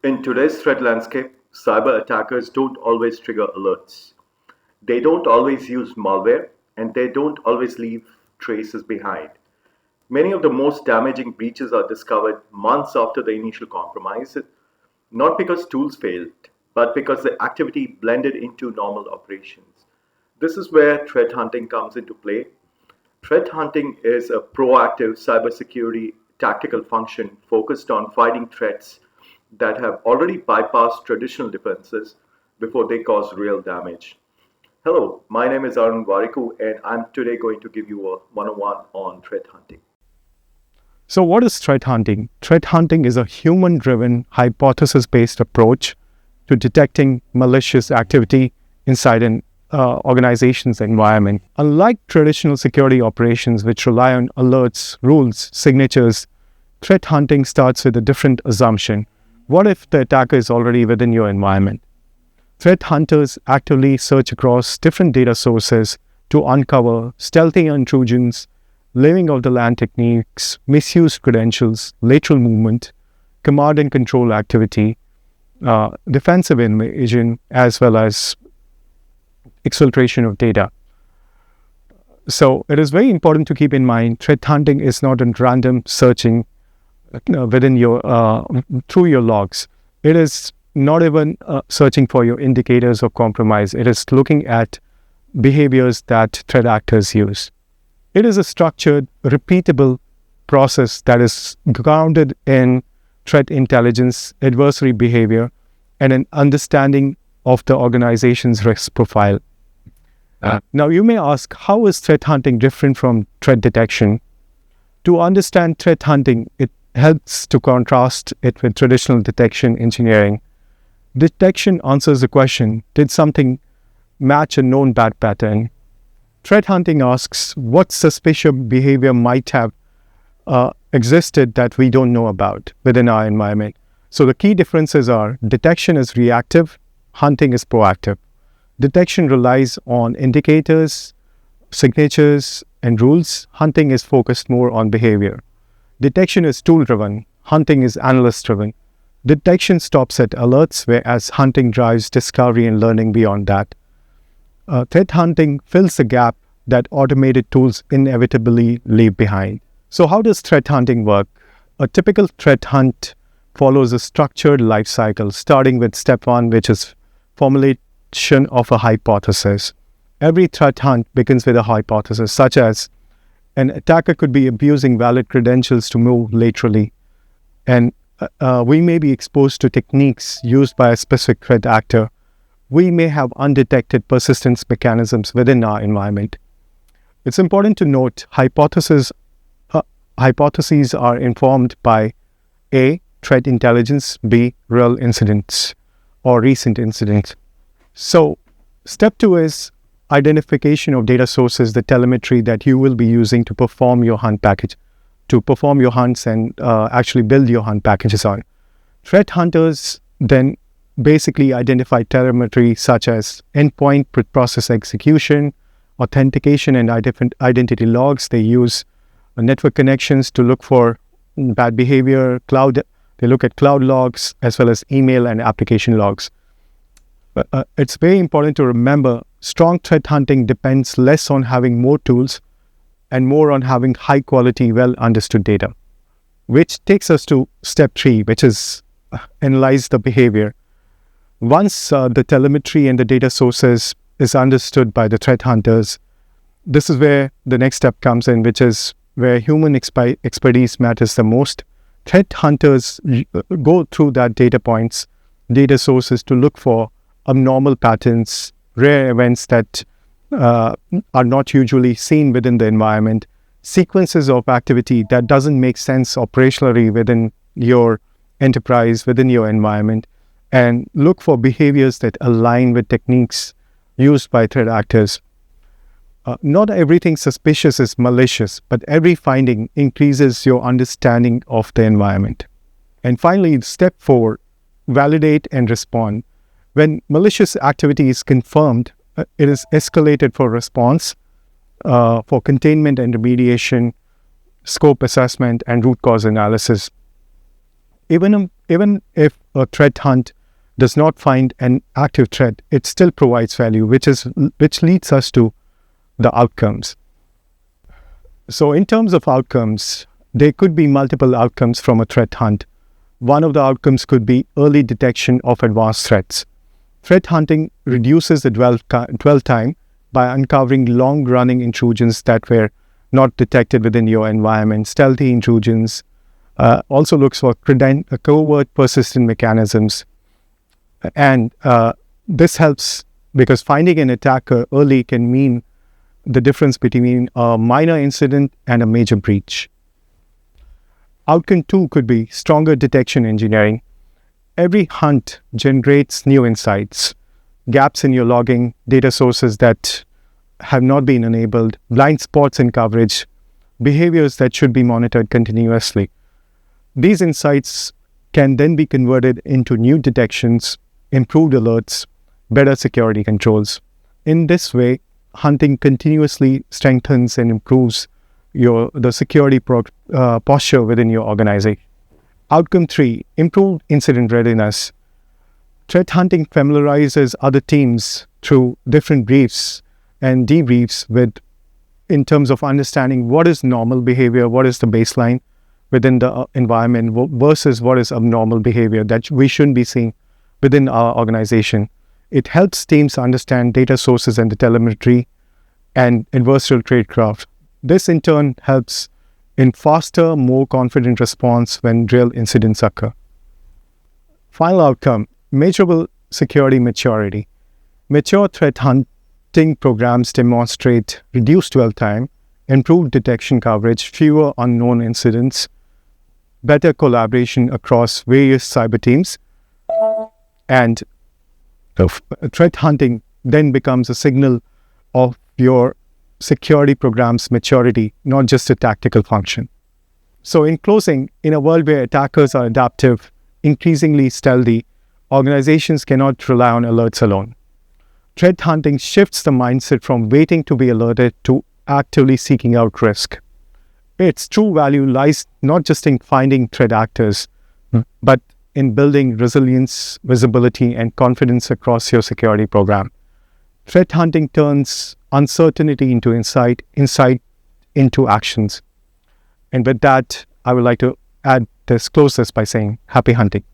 In today's threat landscape, cyber attackers don't always trigger alerts. They don't always use malware, and they don't always leave traces behind. Many of the most damaging breaches are discovered months after the initial compromise, not because tools failed, but because the activity blended into normal operations. This is where threat hunting comes into play. Threat hunting is a proactive cybersecurity tactical function focused on fighting threats that have already bypassed traditional defenses before they cause real damage. Hello, my name is Arun Variku, and I'm today going to give you a 101 on threat hunting. So, what is threat hunting? Threat hunting is a human driven, hypothesis based approach to detecting malicious activity inside an organization's environment. Unlike traditional security operations, which rely on alerts, rules, signatures, threat hunting starts with a different assumption. What if the attacker is already within your environment? Threat hunters actively search across different data sources to uncover stealthy intrusions, living of the land techniques, misused credentials, lateral movement, command and control activity, defensive invasion, as well as exfiltration of data. So it is very important to keep in mind threat hunting is not a random searching within your through your logs. It is not even searching for your indicators of compromise. It is looking at behaviors that threat actors use. It is a structured, repeatable process that is grounded in threat intelligence, adversary behavior, and an understanding of the organization's risk profile. Now, you may ask, how is threat hunting different from threat detection? To understand threat hunting, it helps to contrast it with traditional detection engineering. Detection answers the question, did something match a known bad pattern? Threat hunting asks what suspicious behavior might have existed that we don't know about within our environment. So the key differences are detection is reactive, hunting is proactive. Detection relies on indicators, signatures, and rules. Hunting is focused more on behavior. Detection is tool-driven, hunting is analyst-driven. Detection stops at alerts, whereas hunting drives discovery and learning beyond that. Threat hunting fills the gap that automated tools inevitably leave behind. So how does threat hunting work? A typical threat hunt follows a structured life cycle, starting with step one, which is formulation of a hypothesis. Every threat hunt begins with a hypothesis, such as an attacker could be abusing valid credentials to move laterally, and we may be exposed to techniques used by a specific threat actor. We may have undetected persistence mechanisms within our environment. It's important to note hypotheses are informed by A, threat intelligence, B, real incidents or recent incidents. So step two is identification of data sources, the telemetry that you will be using to perform your hunt package, to perform your hunts and actually build your hunt packages on. Threat hunters then basically identify telemetry such as endpoint process execution, authentication and identity logs. They use network connections to look for bad behavior, they look at cloud logs as well as email and application logs. It's very important to remember strong threat hunting depends less on having more tools and more on having high quality, well understood data, which takes us to step three, which is analyze the behavior. Once the telemetry and the data sources is understood by the threat hunters, this is where the next step comes in, which is where human expertise matters the most. Threat hunters go through that data points, data sources to look for abnormal patterns, rare events that are not usually seen within the environment, sequences of activity that doesn't make sense operationally within your enterprise, within your environment, and look for behaviors that align with techniques used by threat actors. Not everything suspicious is malicious, but every finding increases your understanding of the environment. And finally, step four, validate and respond. When malicious activity is confirmed, it is escalated for response, for containment and remediation, scope assessment, and root cause analysis. Even if a threat hunt does not find an active threat, it still provides value, which leads us to the outcomes. So in terms of outcomes, there could be multiple outcomes from a threat hunt. One of the outcomes could be early detection of advanced threats. Threat hunting reduces the dwell time by uncovering long-running intrusions that were not detected within your environment. Stealthy intrusions also looks for covert persistent mechanisms. And this helps because finding an attacker early can mean the difference between a minor incident and a major breach. Outcome 2 could be stronger detection engineering. Every hunt generates new insights, gaps in your logging, data sources that have not been enabled, blind spots in coverage, behaviors that should be monitored continuously. These insights can then be converted into new detections, improved alerts, better security controls. In this way, hunting continuously strengthens and improves the security posture within your organization. Outcome 3, improved incident readiness. Threat hunting familiarizes other teams through different briefs and debriefs in terms of understanding what is normal behavior, what is the baseline within the environment versus what is abnormal behavior that we shouldn't be seeing within our organization. It helps teams understand data sources and the telemetry and adversarial tradecraft. This in turn helps in faster, more confident response when real incidents occur. Final outcome, measurable security maturity. Mature threat hunting programs demonstrate reduced dwell time, improved detection coverage, fewer unknown incidents, better collaboration across various cyber teams, and threat hunting then becomes a signal of your security program's maturity, not just a tactical function. So in closing, in a world where attackers are adaptive, increasingly stealthy, organizations cannot rely on alerts alone. Threat hunting shifts the mindset from waiting to be alerted to actively seeking out risk. Its true value lies not just in finding threat actors, but in building resilience, visibility, and confidence across your security program. Threat hunting turns uncertainty into insight into actions. And with that, I would like to close this by saying happy hunting.